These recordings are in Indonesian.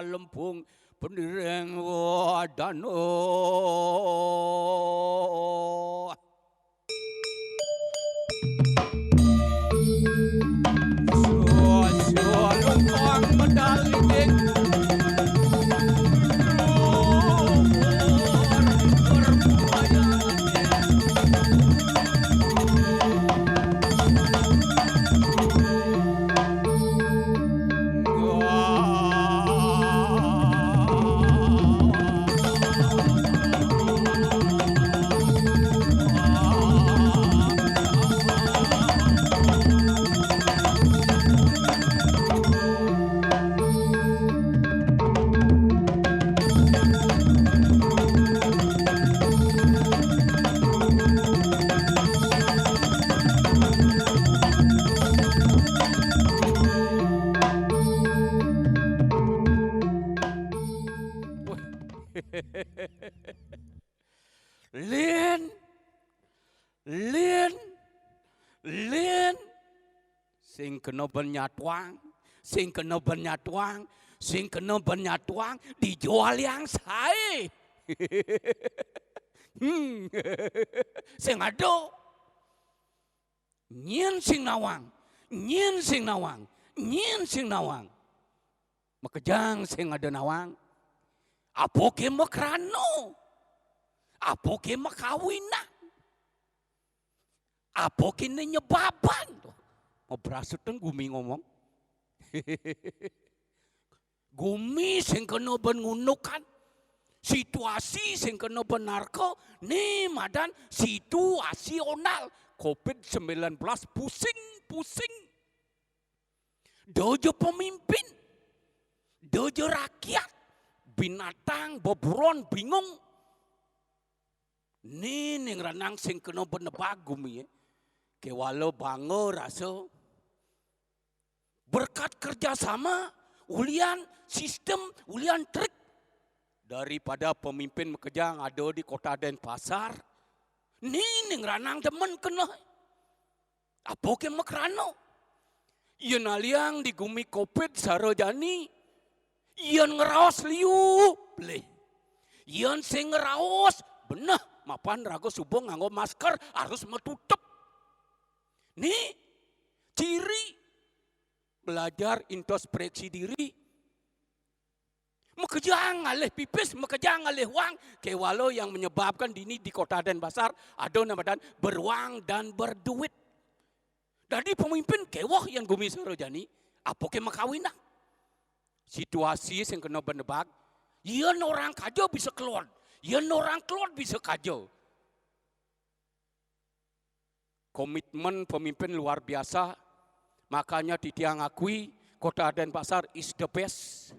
Lempung pendireng wadano. Lumpang mendaling Lin, Lin, Lin, sing kena bernyatuang, sing kena bernyatuang, sing kena bernyatuang dijual yang saya. Sing ado, nyen sing nawang, nyen sing nawang, nyen sing nawang. Makejang sing ada nawang, apoke makrano, apoke makawina, apoke nenyebaban. Mau berasut kan Gumi ngomong. Gumi sing kena bengunukan, situasi sing kena benarko, nih madan situasional. COVID-19 pusing-pusing. Dojo pemimpin, dojo rakyat, binatang boburon bingung. Nih ranang sing kena benebag Gumi ya. Kewalo bango raso. Berkat kerjasama, ulian sistem, ulian trik. Daripada pemimpin Mekejang ada di kota Denpasar. Nih ranang temen kena. Apa ke makrano? Iyan aliang di Gumi COVID sarojani. Iyan ngeraos liu. Bleh. Iyan sing ngeraos. Benah. Mapan rago subong nganggo masker harus metutup. Nih. Ciri. Belajar introspeksi diri. Mekejang alih pipis, mekejang alih wang. Kewalo yang menyebabkan dini di kota Denpasar ada namadan beruang dan berduit. Jadi pemimpin kewah yang Gumi sarojani. Apa ke makawinah? Situasi yang kena bernebak. Yan orang kajo bisa keluar. Yan orang keluar bisa kajo. Komitmen pemimpin luar biasa. Makanya Tiang akui kota Denpasar is the best.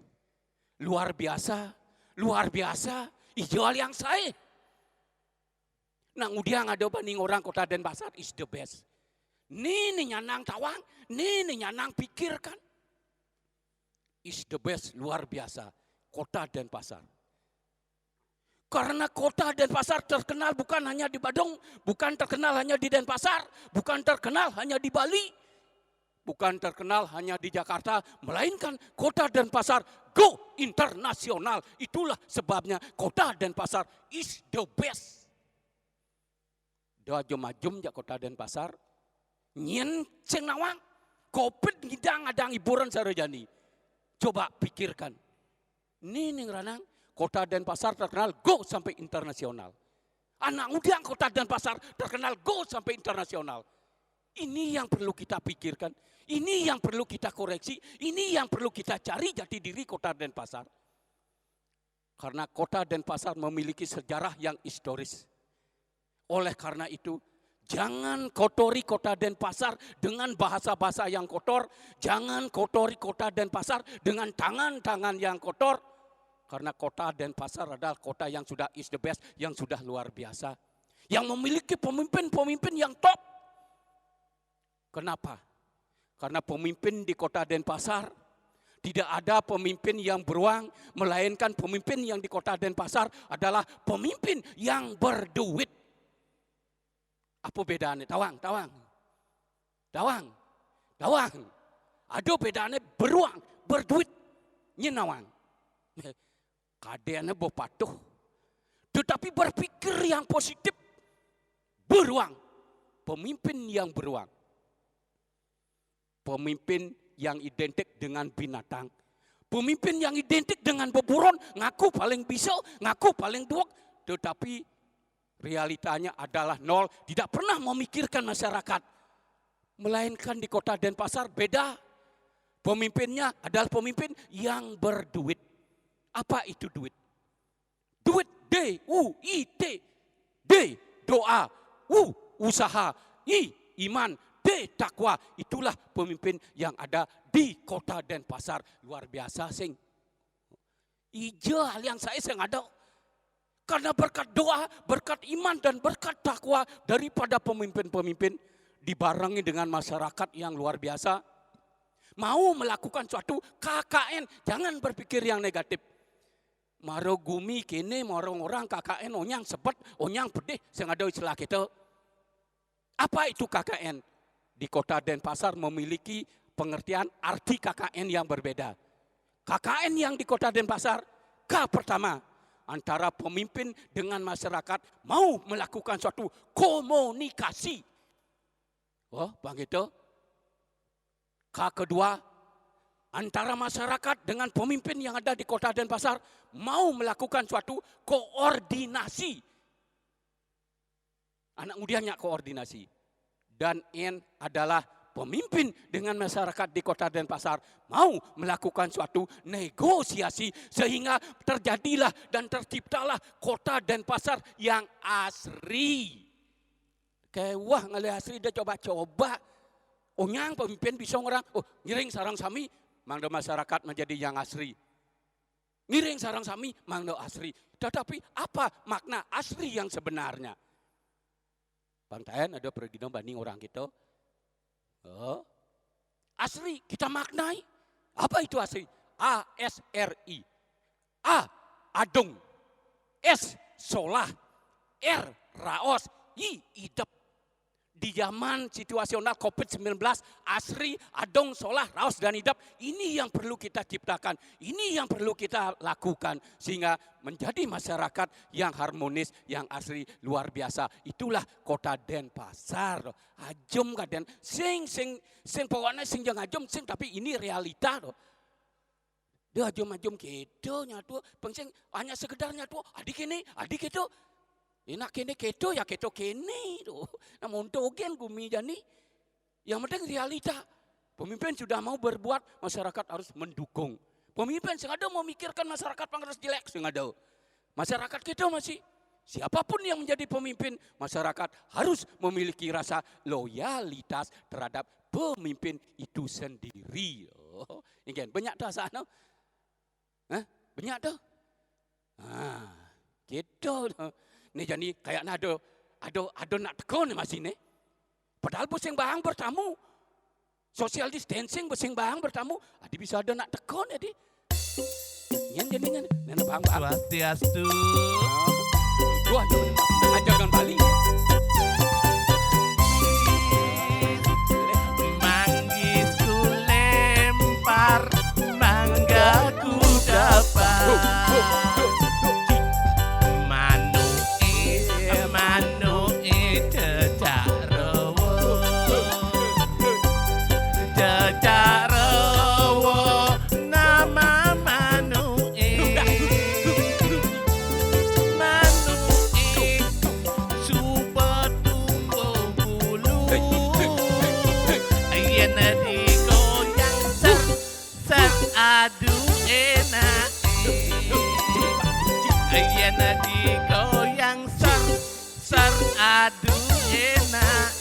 Luar biasa, luar biasa. Ijual yang saya. Nang udiang ada banding orang kota Denpasar is the best. Nih nyanang tawang, nih nyanang pikirkan. Is the best, luar biasa. Kota Denpasar. Karena kota Denpasar terkenal bukan hanya di Badung, bukan terkenal hanya di Denpasar, bukan terkenal hanya di Bali. Bukan terkenal hanya di Jakarta, melainkan kota Denpasar go internasional. Itulah sebabnya kota Denpasar is the best. Doa jom-jom ya kota Denpasar. Nyen ceng nawang. COVID ngidang adang hiburan sarojani. Coba pikirkan. Nih ranang kota Denpasar terkenal go sampai internasional. Anak udang kota Denpasar terkenal go sampai internasional. Ini yang perlu kita pikirkan. Ini yang perlu kita koreksi. Ini yang perlu kita cari jati diri kota Denpasar. Karena kota Denpasar memiliki sejarah yang historis. Oleh karena itu, jangan kotori kota Denpasar dengan bahasa-bahasa yang kotor. Jangan kotori kota Denpasar dengan tangan-tangan yang kotor. Karena kota Denpasar adalah kota yang sudah is the best, yang sudah luar biasa. Yang memiliki pemimpin-pemimpin yang top. Kenapa? Karena pemimpin di kota Denpasar Tidak ada pemimpin yang beruang, melainkan pemimpin yang di kota Denpasar adalah pemimpin yang berduit. Apa bedanya? Tawang. Ada bedanya beruang, berduit, nyenawang. Kadeannya patuh, tetapi berpikir yang positif, beruang. Pemimpin yang beruang. Pemimpin yang identik dengan binatang. Pemimpin yang identik dengan beburon, ngaku paling bisa, ngaku paling duak. Tetapi realitanya adalah nol, tidak pernah memikirkan masyarakat. Melainkan di kota Denpasar beda. Pemimpinnya adalah pemimpin yang berduit. Apa itu duit? Duit, D-U-I-T. D, doa. U, usaha. I, iman. D, takwa. Itulah pemimpin yang ada di kota Denpasar. Luar biasa sing. Ijo hal yang saya ada. Karena berkat doa, berkat iman dan berkat takwa daripada pemimpin-pemimpin dibarengi dengan masyarakat yang luar biasa. Mau melakukan suatu KKN, jangan berpikir yang negatif. Maro gumi kini orang KKN onyang sebet, onyang pedih, sing ada istilah kita. Apa itu KKN? Di kota Denpasar memiliki pengertian arti KKN yang berbeda. KKN yang di kota Denpasar, K pertama, antara pemimpin dengan masyarakat mau melakukan suatu komunikasi. Oh, Bang itu. K kedua, antara masyarakat dengan pemimpin yang ada di kota Denpasar mau melakukan suatu koordinasi. Anak mudanya koordinasi. Dan N adalah pemimpin dengan masyarakat di kota Denpasar mau melakukan suatu negosiasi sehingga terjadilah dan terciptalah kota Denpasar yang asri. Kewah ngali asri dia coba-coba. Onyang pemimpin bisa orang, ngiring sarang sami, mangda masyarakat menjadi yang asri. Ngiring sarang sami, mangda asri. Tetapi apa makna asri yang sebenarnya? Bang Tayan ada pergi banding orang kita. Oh, asri kita maknai. Apa itu asri? A-S-R-I. A, adung. S, solah. R, raos. I, idep. Di zaman situasional COVID-19, asri, adong, solah, raos, dan idep. Ini yang perlu kita ciptakan. Ini yang perlu kita lakukan. Sehingga menjadi masyarakat yang harmonis, yang asri, luar biasa. Itulah kota Denpasar. Ajum kaden. Sing pokoknya sing jangan ajum, sing tapi ini realita. Dia ajum-ajum gitu, nyatu. Pengsing hanya sekedar nyatu. Adik itu. Enak kene keto ya keto kene tuh. Namun togen gumi jani. Yang penting realita. Pemimpin sudah mau berbuat, masyarakat harus mendukung. Pemimpin sing ada mau mikirkan masyarakat harus jelek sing ada. Masyarakat kita masih siapapun yang menjadi pemimpin, masyarakat harus memiliki rasa loyalitas terhadap pemimpin itu sendiri. Oh, ini banyak dah sana. Banyak dah. Gitu. Nih jadi kayaknya ada nak tekan masih nih. Padahal pusing bahang bertamu. Social distancing pusing bahang bertamu. Adi bisa ada nak tekan adi. Nyan nenek bahang. Swastiastu. Wah, ajakan Bali. Manggisku lempar, manggaku dapat. Aduh enak,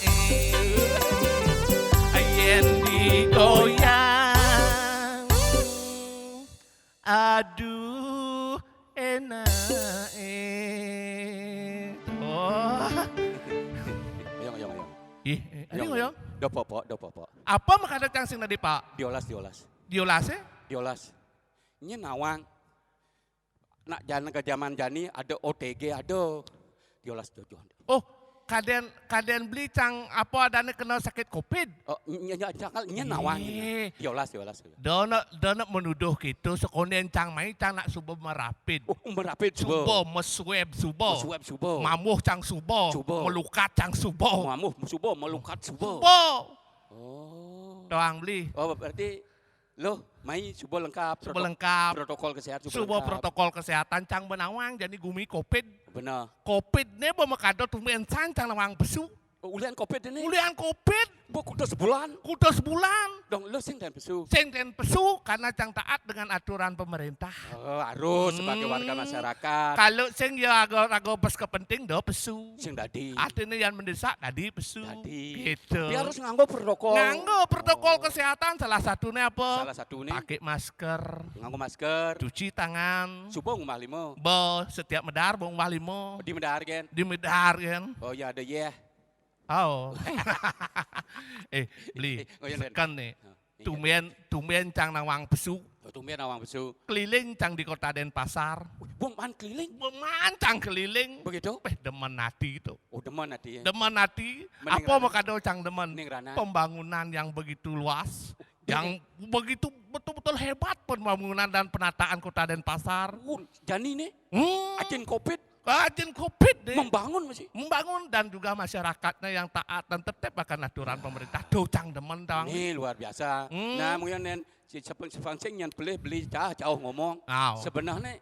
ayen digoyang. Aduh enak. Oh. Ayong. Ini ngoyong. Do popo. Apa makanan yang sing tadi Pak? Diolas. Diolasnya? diolas. Ini nawang. Nak jalan ke zaman jani ada OTG ada. Diolas jojo. Oh, kaden beli cang apa adanya kena sakit covid. Oh, ini nawang. Diolas. Dona menuduh gitu sekonen cang mai cang nak subuh merapid. Oh, merapid Subuh mesweb subuh. Mesweb subuh. Mamuh cang subuh. Melukat cang subuh. Mamuh subuh, melukat subuh. Subuh. Oh. Doang beli. Oh, berarti lo mai subuh lengkap. Subuh lengkap. Protokol kesehatan Subuh protokol kesehatan cang benawang jadi gumi covid. Benar. Covid ne bemakado tumben cang nawang besu. Ulian COVID ini. Ulian covid. Bu kudu sebulan. Kudu sebulan. Dong lo sing dan pesu. Sing den pesu karena cang taat dengan aturan pemerintah. Oh, harus sebagai warga masyarakat. Kalau sing ya rago pas kepenting do pesu. Sing dadi. Artinya yang mendesak tadi pesu. Dadi. Gitu. Dia harus nganggo protokol. Nganggo protokol kesehatan salah satunya apa? Salah satu nih. Pakai masker. Nganggo masker. Cuci tangan. Subuh ngumah limo. Bo setiap medar bong walimo. Di medar kan. Di medar kan. Oh ya ada ya. Oh. Beli. Kan nih. Tumben cang nawang pesu. Tumben awang pesu. Keliling cang di kota Denpasar. Bung man keliling. Cang keliling. Begitu? Demen hati itu. Oh demen hati ya. Demen hati. Mending Apa Rana. mau kado cang demen? Mending Rana. Pembangunan yang begitu luas. Yang begitu betul-betul hebat pembangunan dan penataan kota Denpasar. Jani nih. Ajen COVID. Ajen covid deh. Membangun masih. Membangun dan juga masyarakatnya yang taat dan tetap akan aturan pemerintah. Docang demen dong. Ini luar biasa. Nah mungkin si sepangsing yang beli jauh ngomong. Sebenarnya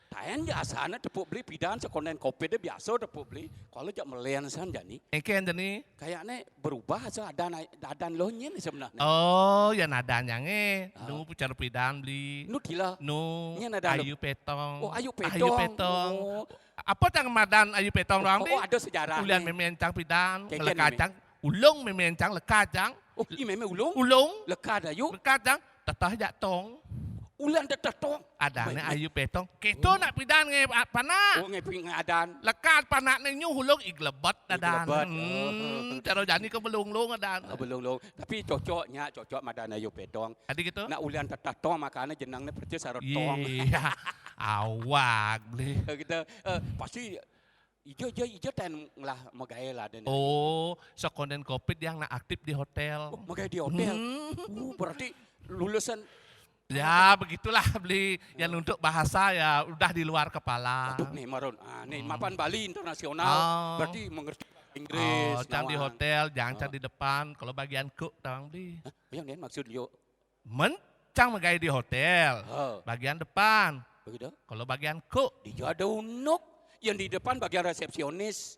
tayan jasana tepuk beli pidan sekonen kopi deh biasa tepuk beli. Kalau jak melian san jani. Eken jadi. Kayaknya berubah so adan lohnya nih sebenarnya. Oh ya nadanya nge. Nu pucar pidan beli. Nu gila. Nu Nya nada Ayu Petong. Oh Ayu Petong. Ayu Petong. Oh. Apa cang madan Ayu Petong doang Oh ada sejarah. Ulian memencang pidan, Keken lekacang, ulung memencang lekacang, Oh ini memang ulung. ulung, Leka dayu. lekacang, tetah jatong. Ulan tetong. Adanya Ayu Petong, keto nak pidan nge pana. Oh ngeping adan. Lekat panak nyu hulung iglebet adan. Iglebet. Cara jani ke belung-lung adan. Belum. Tapi cocok madana Ayu Petong. Adi gitu? Nak ulian tetong makanya jenangnya percis sarotong. Iya. Awak beli. Gitu. Pasti ijo ten lah magae lah dan. Oh, sekonden covid yang nak aktif di hotel. Oh, magae di hotel. Berarti lulusan. Ya begitulah beli yang untuk bahasa ya udah di luar kepala. Aduh nih Maron. Nih mapan Bali internasional. Oh. Berarti mengerti Inggris. Oh, cang di hotel, jangan cang di depan. Kalau bagian cook tang beli. Yang nih maksud yo. Cang megay di hotel. Bagian depan. Begitu. Kalau bagian cook. Di ada unuk. Yang di depan bagian resepsionis.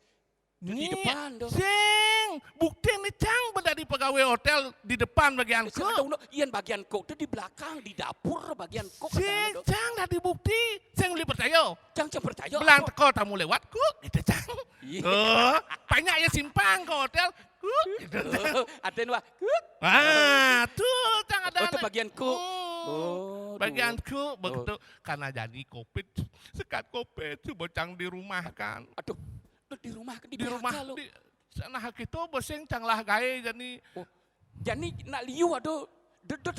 Di depan dong. Sing, bukti nih cang beda di pegawai hotel di depan bagian Ada cook. unuk. Yang bagian kok itu di belakang di dapur bagian kok. Sing, cang dah dibukti. Sing beli percaya. Jangan percaya. Belang teko tamu lewat cook. Itu cang. Iya. Banyak ya simpang ke hotel. Cook. Gitu, cang. Aten wah. Tuh cang ada. Oh, itu bagian cook. Bagian cook begitu karena jadi covid sekat covid coba cang di rumah kan. Aduh, di rumah Di rumah di sana gitu boseng cang lah gawe jadi. Jadi nak liu aduh,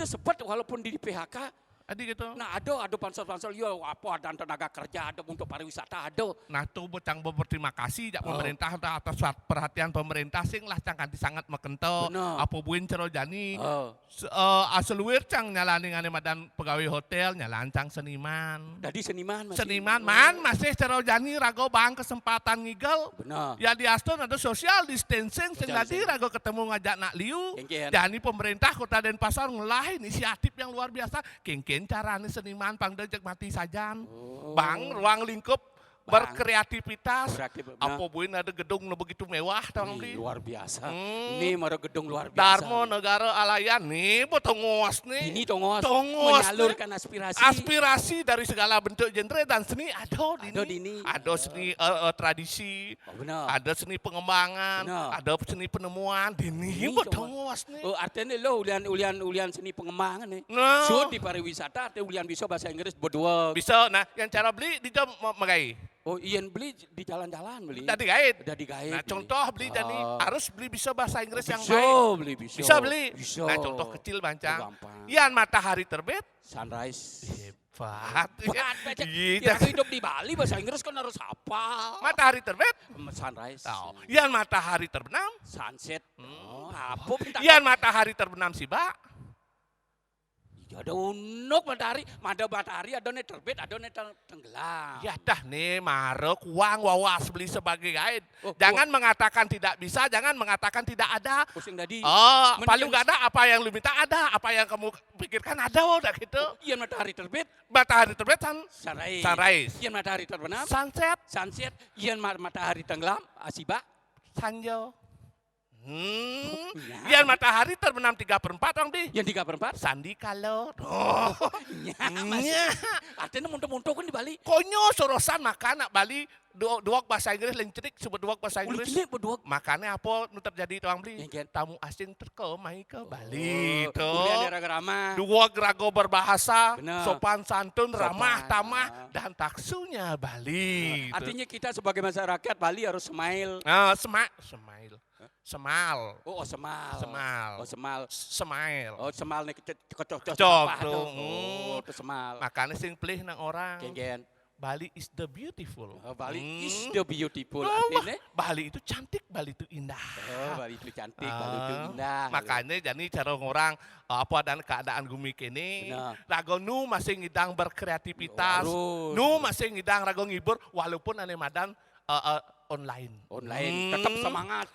sempat walaupun di PHK. Adi gitu. Nah ada pansel-pansel yo apa ada tenaga kerja ada untuk pariwisata ada. Nah tuh bocang berterima kasih jak pemerintah atas perhatian pemerintah sing lah cang kanti sangat mekento. Apa buin cero jani. Aseluir cang nyalani ngane madan pegawai hotel nyalan cang seniman. Jadi seniman masih. Seniman man masih cero jani rago bang kesempatan ngigel. Benar. Ya di Aston ada social distancing sing tadi rago ketemu ngajak nak liu. Jani pemerintah Kota Denpasar ngelah inisiatif yang luar biasa. Kengken caranya seniman pangdejek mati sajan. Bang ruang lingkup berkreativitas. Apa buin ada gedung begitu mewah tong di. Luar biasa. Ini mara gedung luar biasa. Darmo negara alayan nih tongos nih. Ini tongos. Menyalurkan aspirasi. Aspirasi dari segala bentuk genre dan seni ada di ini. Ada seni tradisi. Ada seni pengembangan. Ada seni penemuan. Ini tongos nih. Artinya lo ulian seni pengembangan nih. So di pariwisata artinya ulian bisa bahasa Inggris berdua. Bisa. Nah yang cara beli di jam magai. Oh, ien beli di jalan-jalan beli. Udah digait. Udah digait. Nah, contoh beli Jani, harus beli bisa bahasa Inggris yang bisa baik. beli, bisa. Bisa beli. Bisa. Nah, contoh kecil bancang. Gampang. Ian matahari terbit. Sunrise. Hebat. Kita hidup di Bali bahasa Inggris kan harus hafal. Matahari terbit. Sunrise. Oh. Ian matahari terbenam. Sunset. Oh, apa bentar. Ian matahari terbenam Siba. Ya ada unuk matahari, ada nih terbit, ada nih tenggelam. Ya dah nih marek uang wawas beli sebagai guide. Oh, jangan mengatakan tidak bisa, jangan mengatakan tidak ada. Pusing tadi. Oh, paling gak ada apa yang lu minta ada, apa yang kamu pikirkan ada udah gitu. Iya matahari terbit. Matahari terbit sunrise. Sunrise. Iya matahari terbenam. Sunset. Sunset. Iya matahari tenggelam. Asiba. Sanjo. Ian matahari terbenam 3/4 orang di. Yang 3/4? Sandi kalau. Oh. Artinya muntuk-muntuk kan di Bali. Konyo sorosan makan nak Bali duak bahasa Inggris lencrik sebut duak bahasa Inggris. Makanya apa nu terjadi itu orang beli? Tamu asing terkemai ke Bali itu. Duak rago berbahasa, sopan santun, ramah tamah dan taksunya Bali. Artinya kita sebagai masyarakat Bali harus smile. Smile. Semal. Oh, semal. Semal. Oh, semal. Smile. Oh, semal nih kecocok tuh. Oh, itu semal. Makanya sing pilih nang orang. Gen-gen. Bali is the beautiful. Oh, Bali is the beautiful. Artinya Bali itu cantik, Bali itu indah. Oh, Bali itu cantik, Bali itu indah. Makanya jadi cara orang apa dan keadaan gumik ini, rago nu masih ngidang berkreativitas, nu masih ngidang rago ngibur walaupun ane madan online.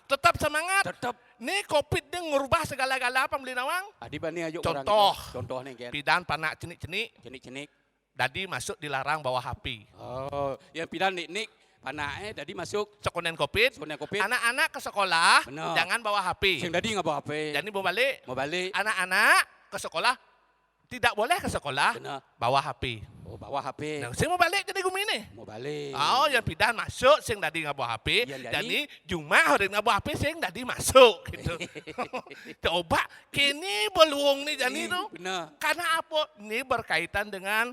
Tetap semangat. Nih COVID dia ngubah segala-gala apa beli nawang. Contoh nih kan. Pidan panak cenik-cenik. Dadi masuk dilarang bawa HP. Oh, ya pidan nik panaknya dadi masuk sekonen COVID. Anak-anak ke sekolah jangan bawa HP. Sing dadi nggak bawa HP. Jadi mau balik. Anak-anak ke sekolah tidak boleh ke sekolah bawa HP. Oh, bawa HP. Nah, saya mau balik jadi gumi nih. Mau balik. Oh, yang pidan masuk, sing tadi nggak bawa HP. Jadi cuma orang nggak bawa HP, sing tadi masuk gitu. Coba, kini beluang nih jadi tuh. Karena apa? Ini berkaitan dengan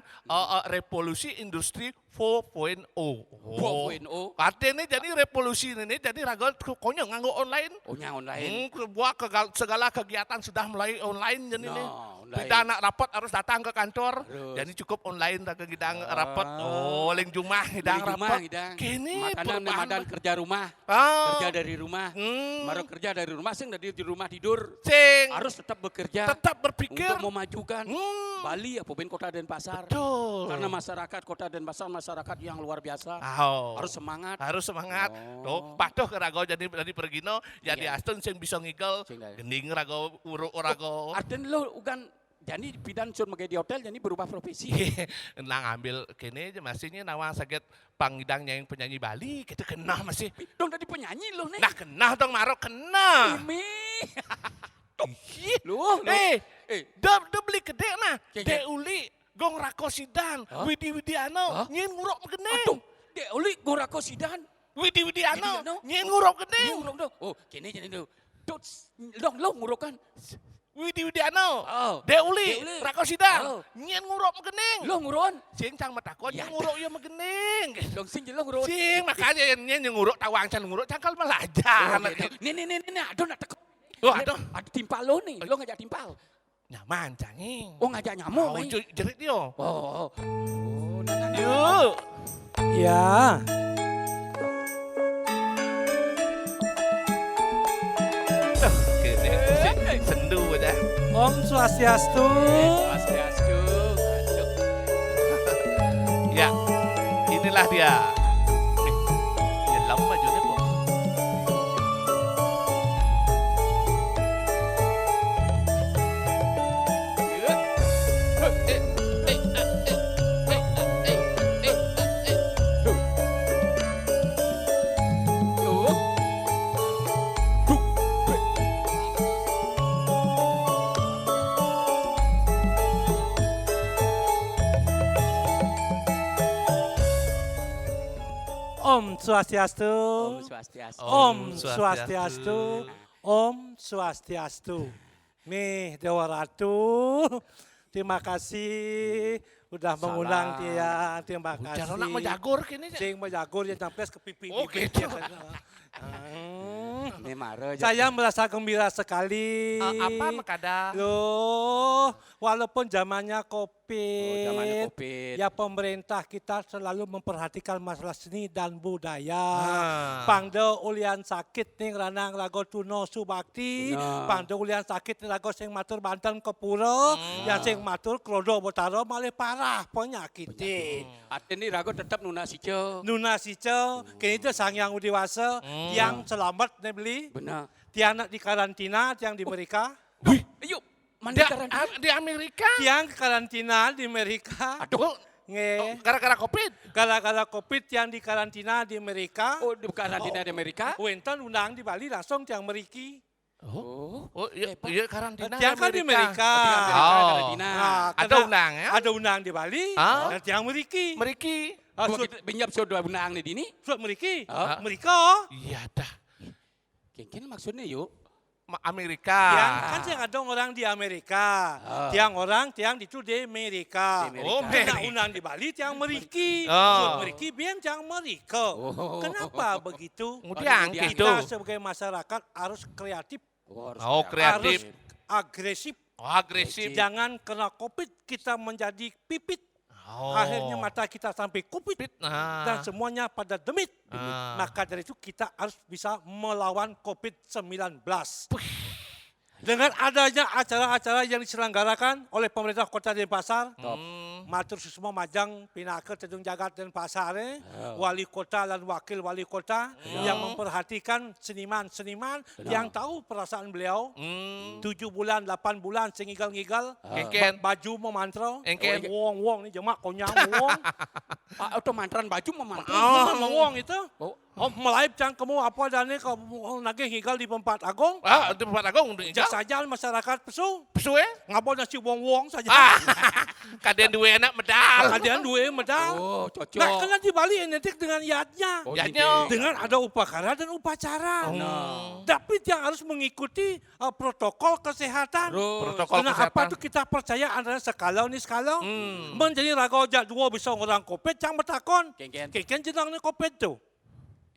revolusi industri 4.0. 4.0. Artinya jadi revolusi ini jadi ragal konya nganggo online. Oh, nyang online. Buat segala kegiatan sudah mulai online jadi nih. Tidak anak rapat harus datang ke kantor. Jadi cukup online ke gidang rapat. Oh, leng jumah gidang rapat. Kini makanan kerja rumah. Kerja dari rumah. Baru kerja dari rumah sing dari di rumah tidur. Sing harus tetap bekerja. Tetap berpikir untuk memajukan Bali apa ben Kota Denpasar. Betul. Karena masyarakat Kota Denpasar masyarakat yang luar biasa. Harus semangat. Harus semangat. Tuh, patuh ke rago jadi pergino jadi astun sing bisa ngigel. Gening rago uruk rago. Artinya lo ugan jadi bidan sur di hotel jadi berubah profesi. Nang ambil kene masihnya nawang sakit pangidang yang penyanyi Bali kita kena masih. Dong tadi penyanyi lo nih. Nah kena dong Marok kena. Lu udah beli gede nah. De uli gong rakosidan. Widi Widiano nyin ngurok gede. De uli gong rakosidan. Widi Widiano nyin ngurok gede. Oh kene jadi dong lo ngurokan. Widi Widiano, Deuli, Rakosidan, nyen nguruk megening. Lo nguron? Sing cang metakon, nyen nguruk ya megening. Dong sing lo nguron. Sing makanya nyen nguruk tawang can nguruk cangkal melajar. Nih, aduh nak tekuk. Oh, aduh. Ada timpal lo nih, lo ngajak timpal. Nyaman canging. Oh ngajak nyamuk. Oh, jerit dia. Oh. Yuk. Ya. Sendu aja. Om Swastiastu. Swastiastu. Ya, inilah dia. Nyelam majunya bu. Om Swastiastu. Om Swastiastu. Om Swastiastu. Om Swastiastu. Nih Dewa Ratu, terima kasih udah mengundang dia. Terima kasih. Cara nak menjagur kini. Sing menjagur yang campes ke pipi. Oh, gitu. Ini marah. Saya merasa gembira sekali. Apa makada? Loh, walaupun zamannya COVID, zamannya COVID. ya pemerintah kita selalu memperhatikan masalah seni dan budaya. Pangde ulian sakit nih ranang lago tuno subakti, pangde ulian sakit nih lago sing matur Banten Kepuro, yang sing matur Krodo Botaro malah parah penyakit. Artinya rago tetap nuna sico. Nuna sico, kini itu sang yang udiwasa, yang selamat nih beli, Benar. tiang di karantina, tiang di Amerika. Wih, ayo. Mandi karantina. Di Amerika. Tiang karantina di Amerika. Aduh. Gara-gara COVID. Gara-gara COVID yang di karantina di Amerika. Oh, di karantina di Amerika. Wenten undang di Bali langsung tiang Meriki. Oh iya karantina Tiang kan di Amerika. Karantina. Ada undang ya? Ada undang di Bali. Dan tiang Meriki. Meriki. Binyap sudah benang di sini. Suat Meriki. Ah. Merika. Iya dah. Kengken maksudnya yuk. Amerika. Tiang kan yang ada orang di Amerika. Tiang itu di Amerika. Oh, Kena undang di Bali tiang Meriki. Oh. Suat Meriki biar tiang Merika. Kenapa begitu? Kemudian gitu. Kita sebagai masyarakat harus kreatif. Oh, kreatif. Harus agresif. Oh, agresif. Jangan kena COVID kita menjadi pipit. Oh. Akhirnya mata kita sampai kupit. Nah. Dan semuanya pada demit. Ah. Maka dari itu kita harus bisa melawan COVID-19. Dengan adanya acara-acara yang diselenggarakan oleh pemerintah Kota Denpasar, matur susmo majang pinake Tedung Jagat Denpasar, wali kota dan wakil wali kota yang memperhatikan seniman-seniman yang tahu perasaan beliau. 7 bulan, 8 bulan, sengigal-ngigal, baju memantro, wong-wong ini jemak konyang wong. Atau mantran baju memantau. Wong itu. Melaib cangkemu apa dan ini kamu nagih higal di Pempat Agung. Di Pempat Agung. Jak saja masyarakat pesu. Pesu ya? Ngapun nasi wong-wong saja. Kaden dua enak medal. Kaden dua medal. Oh, cocok. Nah, kena di Bali identik dengan yadnya. Yadnya. Dengan ada upacara dan upacara. Tapi yang harus mengikuti protokol kesehatan. Protokol Kenapa kesehatan. itu kita percaya antara sekalau nih sekalau. Menjadi raga ojak dua bisa orang kopet, yang bertakon. Keken jenang nih kopet tuh.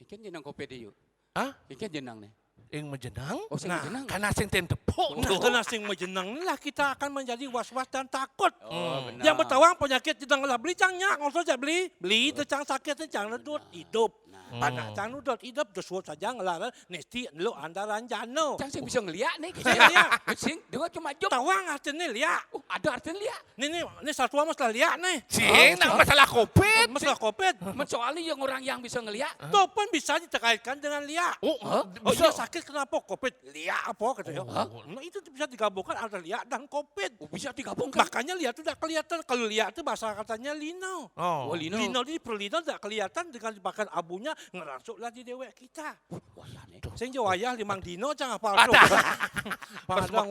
Ikan jenang kopi deh yuk. Hah? Ikan jenang nih. Yang menjenang? Oh, sing jenang. Karena sing ten tepuk. Nah, kena sing menjenang inilah kita akan menjadi was-was dan takut. Benar. Yang bertawang penyakit jenang lah beli cangnya, ngosok aja beli itu cang sakit cang ledut hidup. Pada cang ledut hidup dosuat saja ngelarang nesti lo andaran jano. Cang sing bisa ngeliat nih. Sing dua cuma jom. Tawang artinya liat. Oh, ada artinya liat. Ini satu masalah liat nih. Sing, masalah COVID. Masalah COVID. Soalnya yang orang yang bisa ngeliat. Itu pun bisa dikaitkan dengan liat. Oh iya sakit kenapa COVID? Liat apa katanya. Nah itu bisa digabungkan antara liat dan COVID. Oh, bisa digabungkan. Makanya liat itu tidak kelihatan. Kalau liat itu bahasa katanya lino. Oh, lino. Lino ini perlino tidak kelihatan dengan dipakai abunya ngerasuklah di dewek kita. Sing jawaya 5 dino jangan apal tuh.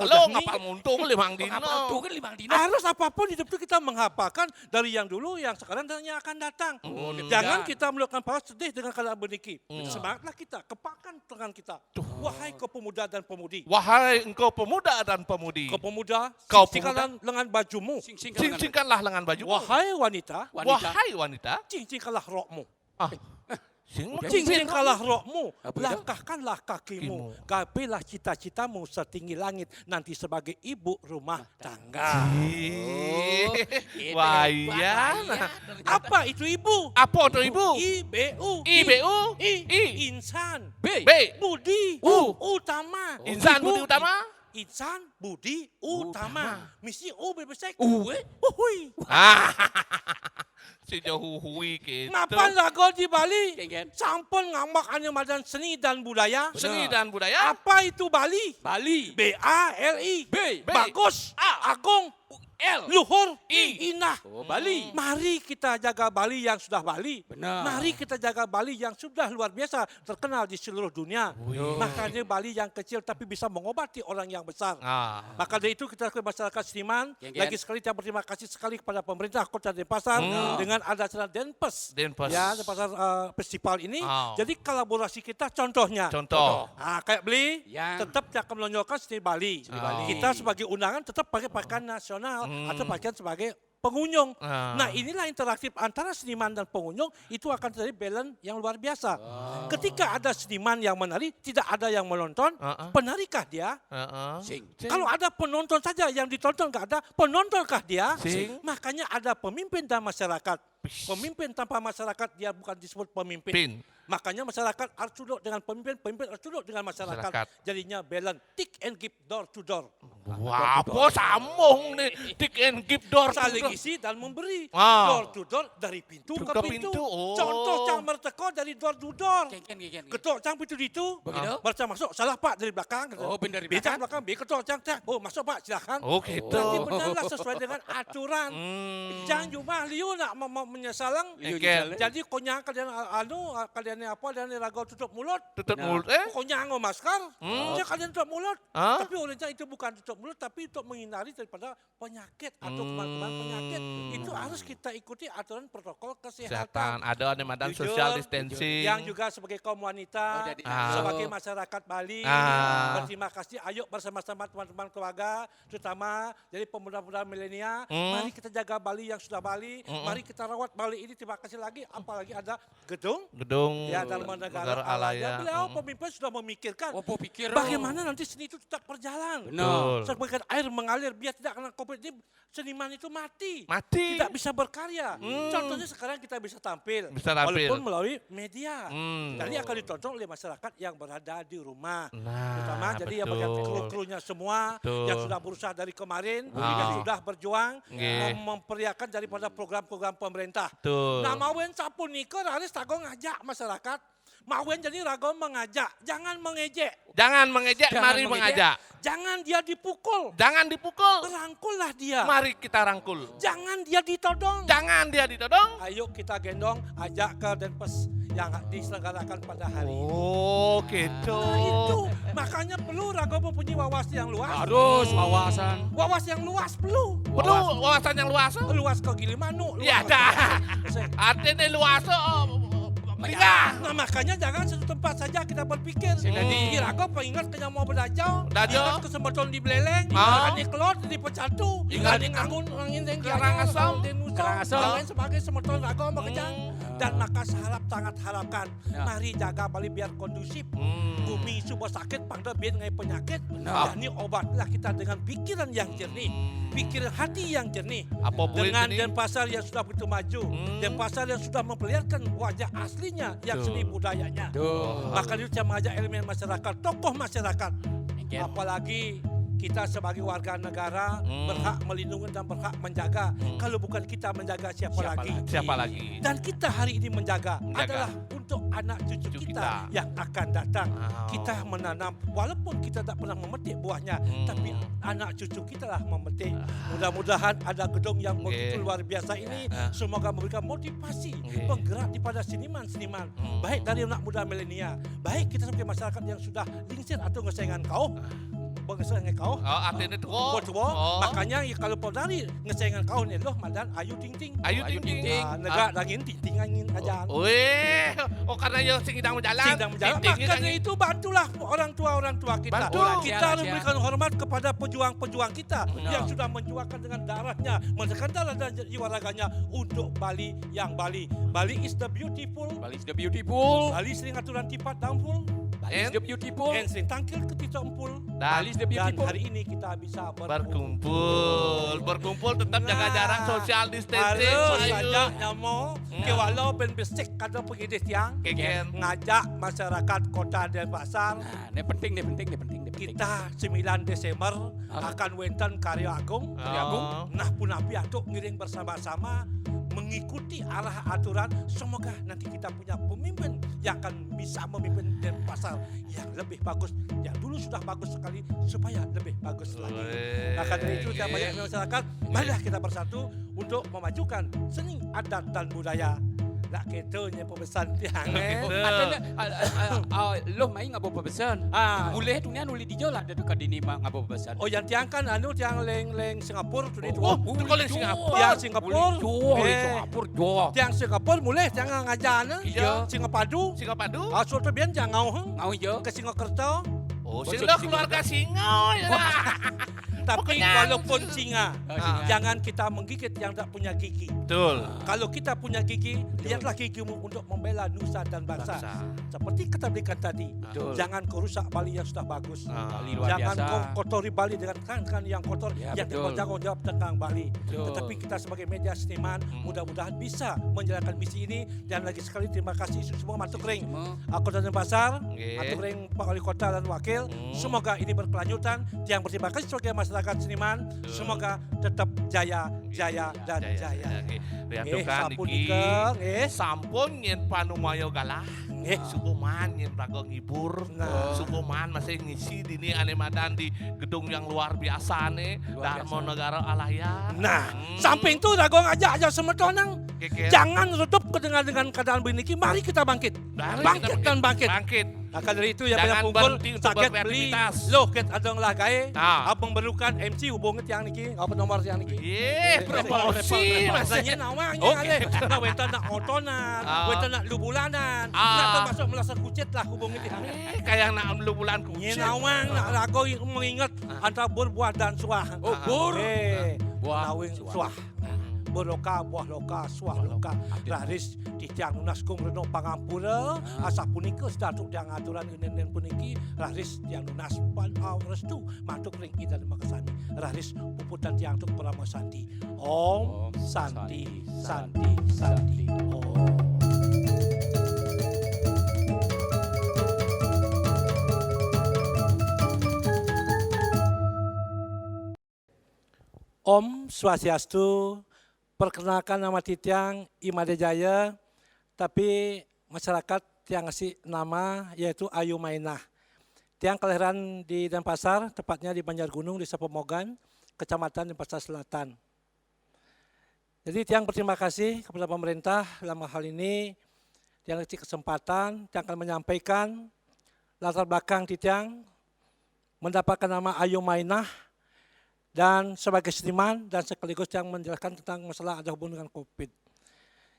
Lo ngapal muntung 5 dino. Ngapal tuh kan 5 dino. Harus apapun hidup itu kita menghafalkan dari yang dulu, yang sekarang dan yang akan datang. Jangan kita melakukan paus sedih dengan keadaan berniki. Semangatlah kita, kepakan tangan kita. Wahai kau pemuda dan pemudi. Wahai engkau pemuda dan pemudi. Kau pemuda, Kau singkingkanlah lengan bajumu. Singkingkanlah lengan baju. Wahai wanita, Wahai wanita. cincingkanlah rokmu. Cincingkanlah. Cincingkanlah rokmu, langkahkanlah kakimu, gapelah cita-citamu setinggi langit nanti sebagai ibu rumah tangga. Wayan. Apa itu ibu? Apa itu ibu? IBU. IBU. Insan. B. Budi. U. Utama. Insan budi utama. Insan budi utama. Misi U berbesek. Uwe. Uhui. Sejauh hui gitu. Ngapain lagu di Bali? Kengken. Sampun ngambak hanya madan seni dan budaya. Seni dan budaya. Apa itu Bali? Bali. BALI. B. Bagus. Agung. L. Luhur. I. Inah. Oh, Bali. Mari kita jaga Bali yang sudah Bali. Benar. Mari kita jaga Bali yang sudah luar biasa terkenal di seluruh dunia. Makanya Bali yang kecil tapi bisa mengobati orang yang besar. Maka dari itu kita ke masyarakat seniman. Lagi sekali saya berterima kasih sekali kepada pemerintah Kota Denpasar dengan ada acara Denpes. Ya, Denpasar Festival ini. Jadi kolaborasi kita contohnya. Contoh. Kayak beli Yang. tetap akan menonjolkan seni Bali. Kita sebagai undangan tetap pakai pakaian nasional atau pakaian sebagai pengunjung. Ah. Nah inilah interaktif antara seniman dan pengunjung itu akan terjadi balance yang luar biasa. Ketika ada seniman yang menari, tidak ada yang menonton, penarikah dia? Sing. Kalau ada penonton saja yang ditonton nggak ada, penontonkah dia? Sing. Makanya ada pemimpin dan masyarakat. Pemimpin tanpa masyarakat dia bukan disebut pemimpin. Pin. Makanya masyarakat harus duduk dengan pemimpin, pemimpin harus duduk dengan masyarakat. Jadinya balance, take and give, door to door. Wah, apa sambung nih, take and give, door to Saling door. isi dan memberi. Ah. Door to door dari pintu ke pintu. Oh. Contoh cang merteko dari door to door. Ken. Ketok cang pintu itu. Begitu? Baca masuk, salah pak dari belakang. Oh, ben dari Becak belakang. belakang, ketok cang. Oh masuk pak, silakan. Oh gitu. Berarti benarlah sesuai dengan aturan. Jangan cuma liu nak menyesalang. Ken. Jadi konyang kalian kalian apa dan ragu tutup mulut. Tutup Nah. mulut. Konyang masker. Ya kalian tutup mulut. Hah? Tapi olehnya itu bukan tutup mulut tapi untuk menghindari daripada penyakit atau kemana-mana penyakit. Itu harus kita ikuti aturan protokol kesehatan. Kesehatan. Ada madan Jujur, social distancing. Yang juga sebagai kaum wanita, jadi- sebagai masyarakat Bali, berterima kasih. Ayo bersama-sama teman-teman keluarga, terutama jadi pemuda-pemuda milenial. Mari kita jaga Bali yang sudah Bali. Mari kita rawat Bali ini. Terima kasih lagi. Apalagi ada gedung ya dalam negara Alaya. Beliau pemimpin sudah memikirkan Apa pikir? bagaimana nanti seni itu tetap berjalan. Benar. Sebagai air mengalir biar tidak kena COVID ini seniman itu mati. Mati. Tidak bisa berkarya. Contohnya sekarang kita bisa tampil. Bisa tampil. Walaupun melalui media. Hmm. Jadi akan ditonton oleh masyarakat yang berada di rumah. Nah, Terutama jadi yang bagian kru-krunya semua Betul. yang sudah berusaha dari kemarin, Ah. yang sudah berjuang Nggih. memperiakan daripada program-program pemerintah. Tuh. Nah, mawen sapun niker harus tago ngajak masyarakat. Mawen jadi rago mengajak, jangan mengejek. Jangan mengejek, Jangan mari mengejek. mengajak. Jangan dia dipukul. Jangan dipukul. Rangkullah dia. Mari kita rangkul. Jangan dia ditodong. Jangan dia ditodong. Ayo kita gendong, ajak ke Denpes yang diselenggarakan pada hari ini. Oh, gitu. Nah itu, makanya perlu rago mempunyai wawasan yang luas. Harus wawasan. Wawasan yang luas perlu. Perlu wawasan yang luas. Luas ke Gilimanuk. Ya dah. Artinya luas. Nah makanya jangan satu tempat saja kita berpikir. Jadi- Kira-kira pengingat kena mau berdajau, Dajau. ingat kesempatan di Beleleng, Ah. ingat di Kelot, di Pecatu, Ingat ingat di Ngangun, angin yang Karangasem. di Nusa, Karangasem. dan lain sebagainya semeton rago makejang. Dan maka sangat harapkan, Ya. mari jaga Bali biar kondusif. Bumi subuh sakit, pangda biar ngai penyakit. Benar. Dan ini obatlah kita dengan pikiran yang jernih, pikiran hati yang jernih. Apa boleh Dengan ini? Denpasar yang sudah begitu maju, Denpasar yang sudah memperlihatkan wajah aslinya yang Tuh. seni budayanya. Tuh. Maka itu saya mengajak elemen masyarakat, tokoh masyarakat. Ken. Apalagi kita sebagai warga negara berhak melindungi dan berhak menjaga. Kalau bukan kita menjaga siapa lagi? Siapa lagi? Dan kita hari ini menjaga Menjaga. adalah untuk anak cucu Cucu kita kita. yang akan datang. Oh. Kita menanam, walaupun kita tak pernah memetik buahnya, tapi anak cucu kita lah memetik. Mudah-mudahan ada gedung yang begitu luar biasa ini, semoga memberikan motivasi, penggerak kepada seniman-seniman, baik dari anak muda milenial, baik kita sebagai masyarakat yang sudah lingsir atau ngesengan kau, ngesengan kau. Oh, artinya itu. Makanya ya, kalau penari ngesengan kau nih loh, madan ayu ting ting. Ayo ting ting. Negara dangin ting ting angin aja. Weh, karena yang sing berjalan. Sedang berjalan. Makanya itu bantulah orang tua kita. Bantu. Kita harus memberikan hormat kepada pejuang-pejuang kita yang sudah menjuangkan dengan darahnya, menekan darah dan jiwa raganya untuk Bali yang Bali. Bali is the beautiful. Bali is the beautiful. Bali sering aturan tipat dampul. Bali is the beautiful. And sering tangkil ke titik empul. Bali is the Dan beautiful. hari ini kita bisa Berkumpul tetap jaga jarak, social distancing. Harus Ayo. ngajak nyamo ke walau ben besik kada pergi tiang. Keken. Ngajak masyarakat kota Denpasar. Nah, ini penting. Kita 9 Desember akan wenten karya agung. Oh. Nah pun api atuk ngiring bersama-sama mengikuti arah aturan. Semoga nanti kita punya pemimpin yang akan bisa memimpin Denpasar yang lebih bagus. Yang dulu sudah bagus sekali supaya lebih bagus lagi. Nah karena itu saya banyak masyarakat, marilah kita bersatu untuk memajukan seni adat dan budaya. Nak ketanya pemesan tiang Ada lo main ngabo pebesan. Boleh tu ni anu li dijo lah dekat dini mah ngabo pebesan. Oh yang tiang kan anu tiang leng Singapura tu ni tu. itu kalau di Singapura. Tiang Singapura. Singapura jual. Tiang Singapura mulai tiang ngajana. Iya. Singapadu. Singapadu. Asal tu bian jangan ngau Ngau je. ke Singakerta. Oh, sila keluarga singa. Tetapi walaupun singa, singa. jangan kita menggigit yang tak punya gigi. Betul. Kalau kita punya gigi, lihatlah gigimu untuk membela nusa dan bangsa. Seperti kata berikan tadi, Betul. jangan kau rusak Bali yang sudah bagus. Bali luar Jangan biasa. kau kotori Bali dengan kan yang kotor Ya, yang betul. bertanggung jawab tentang Bali. Betul. Tetapi kita sebagai media seniman mudah-mudahan bisa menjalankan misi ini. Dan lagi sekali terima kasih semua Matuk Ring Kota Denpasar, Matuk Ring Pak Wali Kota dan Wakil. Semoga ini berkelanjutan. Yang berterima kasih sebagai masyarakat seniman. Semoga tetap jaya, jaya dan jaya. Riatukan sampun iki ikeng, sampun yen panumayo galah. Sukuman yen prago ngibur. Nah. Sukuman masih ngisi dini ane madan di gedung yang luar biasa nih. Luar Darmo Negara Alayan. Nah, samping itu Rago ngajak aja semetonang. Jangan tutup dengan keadaan begini. Mari kita bangkit. Bangkit dan bangkit. Bangkit. Maka dari itu ya Jangan banyak pukul berhenti untuk sakit beli berkreativitas. loh ket adong lah gae. Nah. Abang memerlukan MC hubungit yang niki, apa nomor yang niki? Promosi Masanya masih. namanya Oke. ale. Nah, weta nak otonan, weta nak lubulanan, Ah. nak termasuk melasa kucit lah hubungit ini. Kayak nak lu bulan Nye kucing. nawang nak rago mengingat antara bur, buah dan suah. Oh, bur. Buah, Buah, nawing suah. suah. Bur loka, buah loka, suah loka. Raris di tiang nunas kung reno pangampura. Asa punika sedatuk tiang aturan inen puniki. Raris tiang nunas pan restu matuk ring dan makasani. Raris puputan tiang tuk Prama Santi. Om Santi, Santi, Santi. Om. Om Swastiastu, perkenalkan nama Titiang Imade Jaya, tapi masyarakat yang ngasih nama yaitu Ayu Mainah. Tiang kelahiran di Denpasar, tepatnya di Banjargunung, Desa Pemogan, Kecamatan Denpasar Selatan. Jadi Tiang berterima kasih kepada pemerintah dalam hal ini, Tiang kasih kesempatan, Tiang akan menyampaikan latar belakang Tiang mendapatkan nama Ayu Mainah, dan sebagai seniman dan sekaligus yang menjelaskan tentang masalah ada hubungan dengan COVID.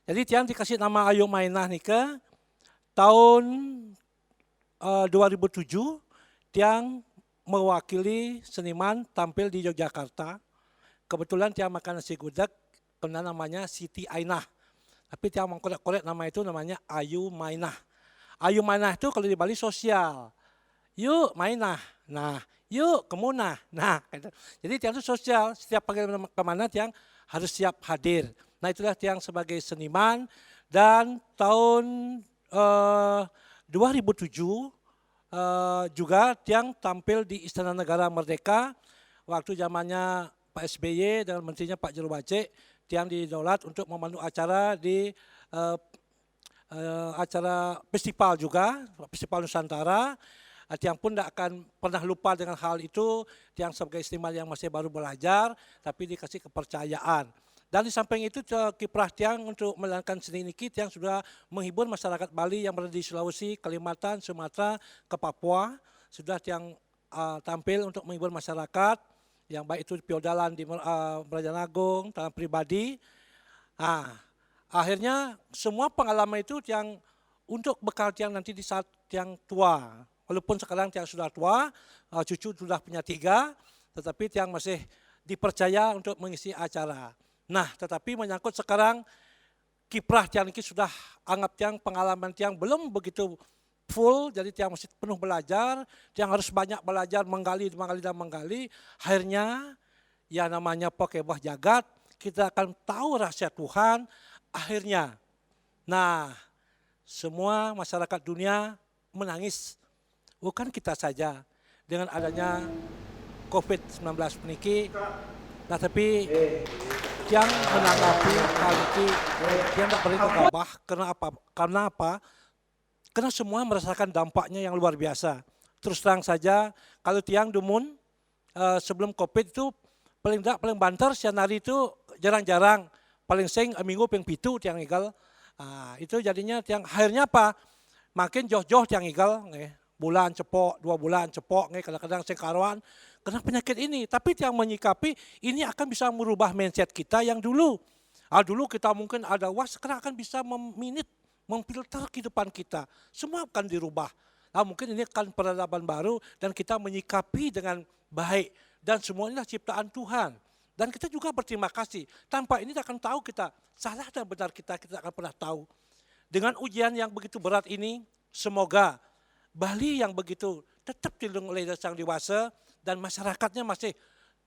Jadi Tiang dikasih nama Ayu Mainah nih ke tahun 2007 Tiang mewakili seniman tampil di Yogyakarta. Kebetulan Tiang makan nasi gudeg, kemudian namanya Siti Ainah. Tapi Tiang mengkorek-korek nama itu namanya Ayu Mainah. Ayu Mainah itu kalau di Bali sosial. Yuk Mainah. Nah, yuk kemunah. Nah, jadi Tiang itu sosial, setiap panggil kemana Tiang harus siap hadir. Nah itulah Tiang sebagai seniman dan tahun 2007 juga Tiang tampil di Istana Negara Merdeka waktu zamannya Pak SBY dan menterinya Pak Jero Bace. Tiang didaulat untuk memandu acara di acara festival juga, Festival Nusantara. Tiang pun tidak akan pernah lupa dengan hal itu. Tiang sebagai seniman yang masih baru belajar, tapi dikasih kepercayaan. Dan di samping itu kiprah Tiang untuk melakukan seni ini, Tiang sudah menghibur masyarakat Bali yang berada di Sulawesi, Kalimantan, Sumatera, ke Papua. Sudah Tiang tampil untuk menghibur masyarakat, yang baik itu di Piodalan di Merajaan Agung, tangan pribadi. Nah, akhirnya semua pengalaman itu Tiang untuk bekal Tiang nanti di saat Tiang tua. Walaupun sekarang Tiang sudah tua, cucu sudah punya 3, tetapi Tiang masih dipercaya untuk mengisi acara. Nah, tetapi menyangkut sekarang kiprah Tiang ini sudah anggap Tiang pengalaman Tiang belum begitu full, jadi Tiang masih penuh belajar, Tiang harus banyak belajar, menggali. Akhirnya, ya namanya pokebah jagat, kita akan tahu rahasia Tuhan, akhirnya. Nah, semua masyarakat dunia menangis. Bukan kita saja dengan adanya COVID-19 meniki, nah tapi Tiang menanggapi hal itu, Tiang tidak boleh gegabah. Karena apa? Karena semua merasakan dampaknya yang luar biasa. Terus terang saja, kalau Tiang dumun sebelum COVID itu paling banter siang hari itu jarang-jarang, paling sering minggu ping pitu Tiang igal. Itu jadinya Tiang akhirnya apa? Makin jauh-jauh Tiang igal. Bulan cepok, 2 bulan cepok, kadang-kadang sengkaruan, karena penyakit ini. Tapi Tiang menyikapi ini akan bisa merubah mindset kita yang dulu. Dulu kita mungkin ada sekarang akan bisa memfilter kehidupan kita. Semua akan dirubah. Mungkin ini akan peradaban baru dan kita menyikapi dengan baik. dan semua inilah ciptaan Tuhan. Dan kita juga berterima kasih. Tanpa ini tidak akan tahu kita salah dan benar kita tidak akan pernah tahu. Dengan ujian yang begitu berat ini, semoga Bali yang begitu tetap dilindungi oleh Sang Dewasa dan masyarakatnya masih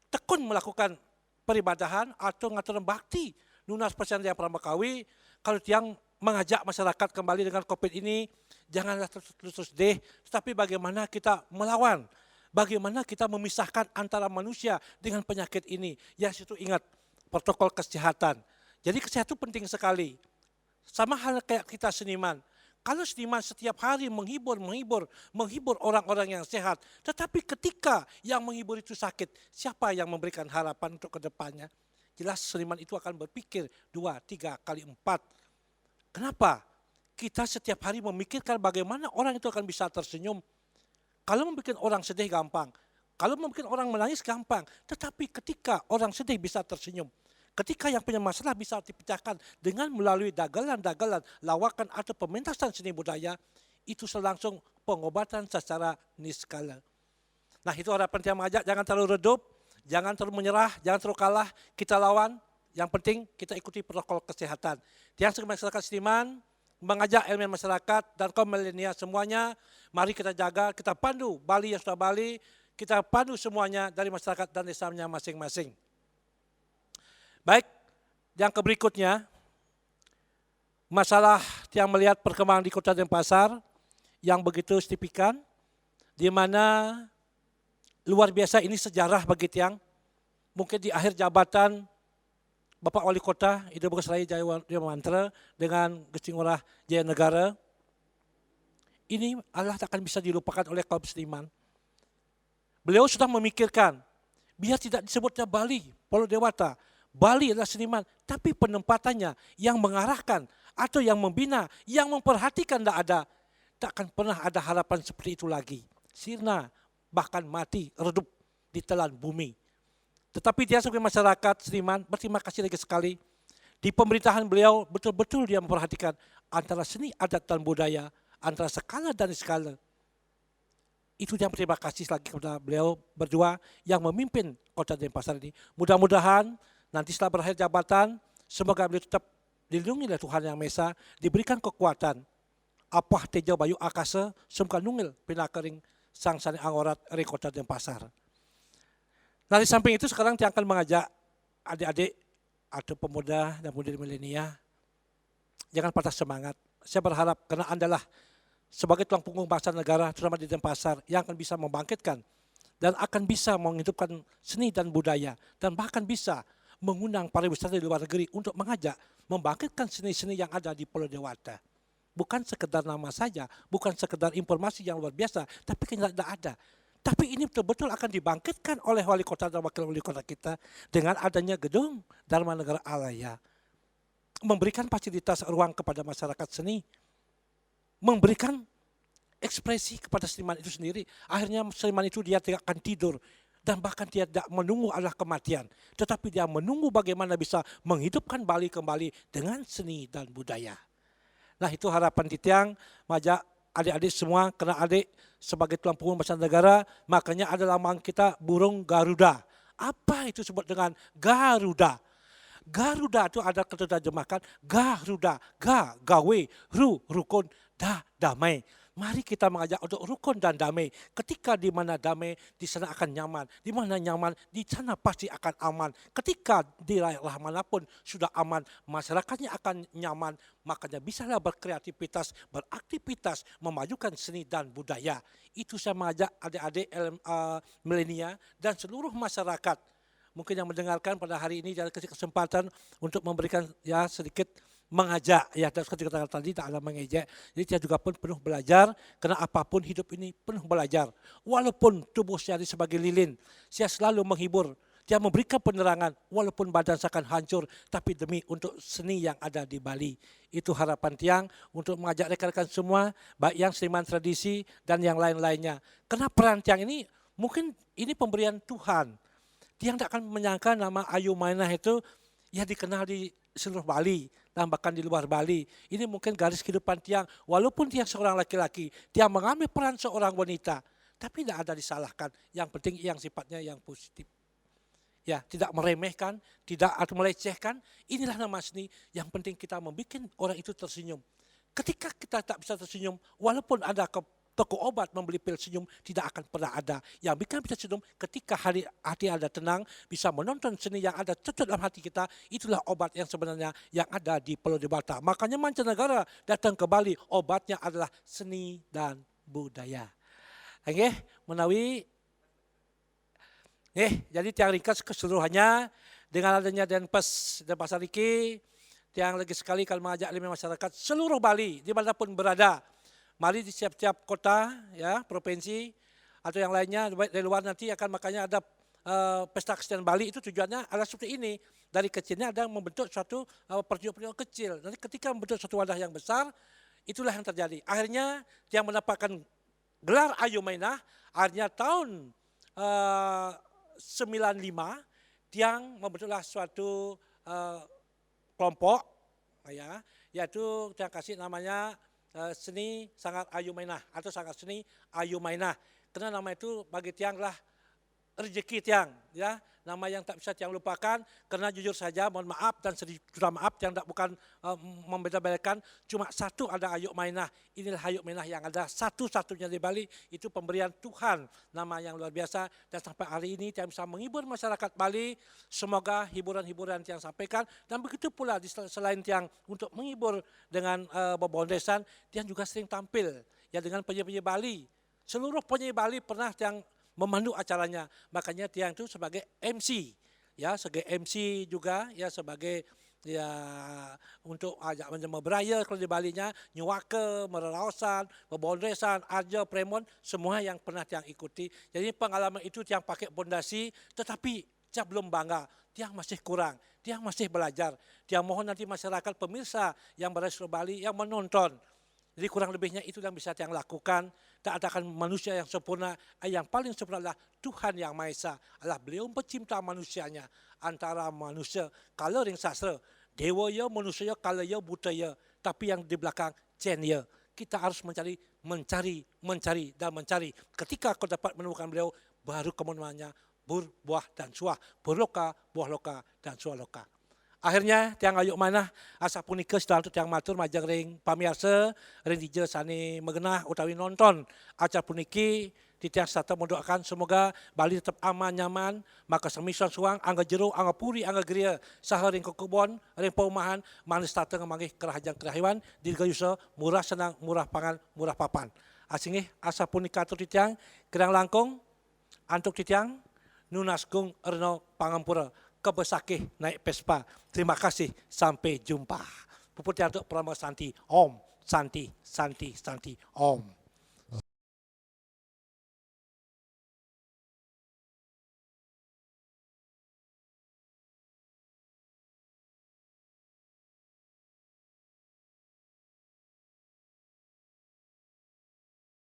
tekun melakukan peribadahan atau ngaturan bakti nunas percaya yang Pramakawi. Kalau tiang mengajak masyarakat kembali dengan COVID ini, janganlah terus deh, tetapi bagaimana kita melawan, bagaimana kita memisahkan antara manusia dengan penyakit ini. Ya situ ingat protokol kesehatan. Jadi kesehatan itu penting sekali. Sama hal kayak kita seniman. Kalau seniman setiap hari menghibur orang-orang yang sehat, tetapi ketika yang menghibur itu sakit, siapa yang memberikan harapan untuk kedepannya? Jelas seniman itu akan berpikir 2, 3 kali 4. Kenapa? Kita setiap hari memikirkan bagaimana orang itu akan bisa tersenyum. Kalau membuat orang sedih gampang, kalau membuat orang menangis gampang, tetapi ketika orang sedih bisa tersenyum, ketika yang punya masalah bisa dipecahkan dengan melalui dagelan-dagelan, lawakan atau pementasan seni budaya, itu langsung pengobatan secara niskala. Nah itu harapan yang mengajak, jangan terlalu redup, jangan terlalu menyerah, jangan terlalu kalah, kita lawan. Yang penting kita ikuti protokol kesehatan. Yang masyarakat seniman, mengajak elemen masyarakat dan kaum milenial semuanya, mari kita jaga, kita pandu Bali yang sudah Bali, kita pandu semuanya dari masyarakat dan desanya masing-masing. Baik, yang berikutnya, masalah yang melihat perkembangan di Kota Denpasar yang begitu signifikan, di mana luar biasa ini sejarah bagi tiang, mungkin di akhir jabatan Bapak Wali Kota Ida Bagus Raya Jaya Mantra dengan Gusti Ngurah Jaya Negara, ini Allah tak akan bisa dilupakan oleh kaum seniman. Beliau sudah memikirkan, biar tidak disebutnya Bali, Pulau Dewata, Bali adalah seniman, tapi penempatannya yang mengarahkan atau yang membina, yang memperhatikan tidak ada. Tak akan pernah ada harapan seperti itu lagi. Sirna, bahkan mati, redup di telan bumi. Tetapi dia sebagai masyarakat seniman berterima kasih lagi sekali. Di pemerintahan beliau betul-betul dia memperhatikan antara seni, adat dan budaya, antara skala dan skala. Itu yang berterima kasih lagi kepada beliau berdua yang memimpin Kota Denpasar ini. Mudah-mudahan nanti setelah berakhir jabatan, semoga beliau tetap dilindungi oleh Tuhan Yang Maha Esa, diberikan kekuatan. Apah tejo bayu akasa, semoga nungil pinakering sang sani angorat dari Kota Denpasar. Nah di samping itu sekarang saya akan mengajak adik-adik atau pemuda dan pemudi milenial, jangan patah semangat. Saya berharap karena Anda lah sebagai tulang punggung bangsa negara, terutama di Denpasar, yang akan bisa membangkitkan dan akan bisa menghidupkan seni dan budaya, dan bahkan bisa mengundang pariwisata di luar negeri untuk mengajak membangkitkan seni-seni yang ada di Pulau Dewata. Bukan sekedar nama saja, bukan sekedar informasi yang luar biasa, tapi tidak ada. Tapi ini betul-betul akan dibangkitkan oleh wali kota dan wakil wali kota kita dengan adanya gedung Dharma Negara Alaya. Memberikan fasilitas ruang kepada masyarakat seni. Memberikan ekspresi kepada seniman itu sendiri. Akhirnya seniman itu dia tidak akan tidur. Dan bahkan dia tidak menunggu Allah kematian. Tetapi dia menunggu bagaimana bisa menghidupkan Bali kembali dengan seni dan budaya. Nah itu harapan Titiang, mengajak adik-adik semua, karena adik sebagai tulang punggung bangsa negara, makanya ada lambang kita burung Garuda. Apa itu disebut dengan Garuda? Garuda itu ada keterjemahkan Garuda, gawe, rukun, damai. Mari kita mengajak untuk rukun dan damai. Ketika di mana damai, di sana akan nyaman. Di mana nyaman, di sana pasti akan aman. Ketika di daerah manapun sudah aman, masyarakatnya akan nyaman. Makanya bisalah berkreativitas, beraktivitas, memajukan seni dan budaya. Itu saya mengajak adik-adik milenial dan seluruh masyarakat. Mungkin yang mendengarkan pada hari ini, jangan kasih kesempatan untuk memberikan ya sedikit mengajak, ya dan seperti kata tadi tak ada mengejek. Jadi dia juga pun penuh belajar, karena apapun hidup ini penuh belajar. Walaupun tubuh saya sebagai lilin, saya selalu menghibur. Dia memberikan penerangan, walaupun badan saya akan hancur, tapi demi untuk seni yang ada di Bali. Itu harapan Tiang untuk mengajak rekan-rekan semua, baik yang seniman tradisi dan yang lain-lainnya. Karena peran Tiang ini, mungkin ini pemberian Tuhan. Tiang tak akan menyangka nama Ayu Mainah itu ya dikenal di seluruh Bali dan bahkan di luar Bali. Ini mungkin garis kehidupan Tiang. Walaupun Tiang seorang laki-laki, Tiang mengambil peran seorang wanita. tetapi tidak ada disalahkan. Yang penting yang sifatnya yang positif. Ya, tidak meremehkan, tidak atau melecehkan. Inilah nama seni. Yang penting kita membuat orang itu tersenyum. Ketika kita tak bisa tersenyum, walaupun ada ke toko obat membeli pil senyum, tidak akan pernah ada. Yang bikin bisa senyum ketika hati ada tenang, bisa menonton seni yang ada cocok dalam hati kita, itulah obat yang sebenarnya yang ada di Pulau Dewata. Makanya mancanegara datang ke Bali, obatnya adalah seni dan budaya. Oke, menawi. Jadi tiang ringkas keseluruhannya dengan adanya Denpasar iki, tiang lagi sekali kalau mengajak masyarakat seluruh Bali dimanapun berada. Mari di setiap kota, ya, provinsi atau yang lainnya dari luar nanti akan makanya ada pesta kesenian Bali itu tujuannya adalah seperti ini. Dari kecilnya ada membentuk suatu pertunjukan kecil. Nanti ketika membentuk suatu wadah yang besar, itulah yang terjadi. Akhirnya yang mendapatkan gelar Ayo Mainah, akhirnya tahun 95 yang membentuklah suatu kelompok, ya, yaitu yang kasih namanya seni sangat Ayu Mainah atau sangat seni Ayu Mainah. Karena nama itu bagi tiang lah rezeki tiang, ya, nama yang tak bisa tiang lupakan. Karena jujur saja, mohon maaf dan sudah maaf, tiang tak bukan membeda-bedakan. Cuma satu ada Ayu Mainah. Inilah Ayu Mainah yang ada satu-satunya di Bali. Itu pemberian Tuhan, nama yang luar biasa. Dan sampai hari ini tiang bisa menghibur masyarakat Bali. Semoga hiburan-hiburan tiang sampaikan. Dan begitu pula selain tiang untuk menghibur dengan bebondesan, tiang juga sering tampil ya dengan penyanyi Bali. Seluruh penyanyi Bali pernah tiang memandu acaranya, makanya tiang itu sebagai MC, ya, sebagai MC juga, ya, sebagai ya untuk ajak menjema beraya kalau di Balinya, nyuwake, mereraosan, bebondesan, arjo, premon, semua yang pernah tiang ikuti. Jadi pengalaman itu tiang pakai pondasi, tetapi tiang belum bangga, tiang masih kurang, tiang masih belajar. Tiang mohon nanti masyarakat pemirsa yang berada di Bali yang menonton. Jadi kurang lebihnya itu yang bisa tiang lakukan. Tak ada akan manusia yang sempurna. Yang paling sempurna adalah Tuhan Yang Maha Esa. Adalah beliau pencipta manusianya. Antara manusia, kalau ring sastra, dewa ya, manusia ya, kalau ya, buta ya. Tapi yang di belakang, Chen ya. Kita harus mencari, dan mencari. Ketika kau dapat menemukan beliau, baru kemudiannya bur, buah, dan suah. Burloka, buah loka, dan suah loka. Akhirnya tiang Ayu Mainah asa punika setelah tiang matur majang ring pamirsa ring dije sani megenah utawi nonton acara puniki di tiang serta mendoakan semoga Bali tetap aman nyaman maka semisan suang angga jero angga puri angga geria saha ring kekebon ring paumahan manis tateng manggih kerahajang kerahiwan dirgayusa murah senang murah pangan murah papan asingih asa punika atur di tiang kerang langkung antuk di tiang nunasgung erno pangampura kebesakih naik Vespa. Terima kasih, sampai jumpa. Puput untuk Pramana Santi, Om, Santi, Santi, Santi, Om.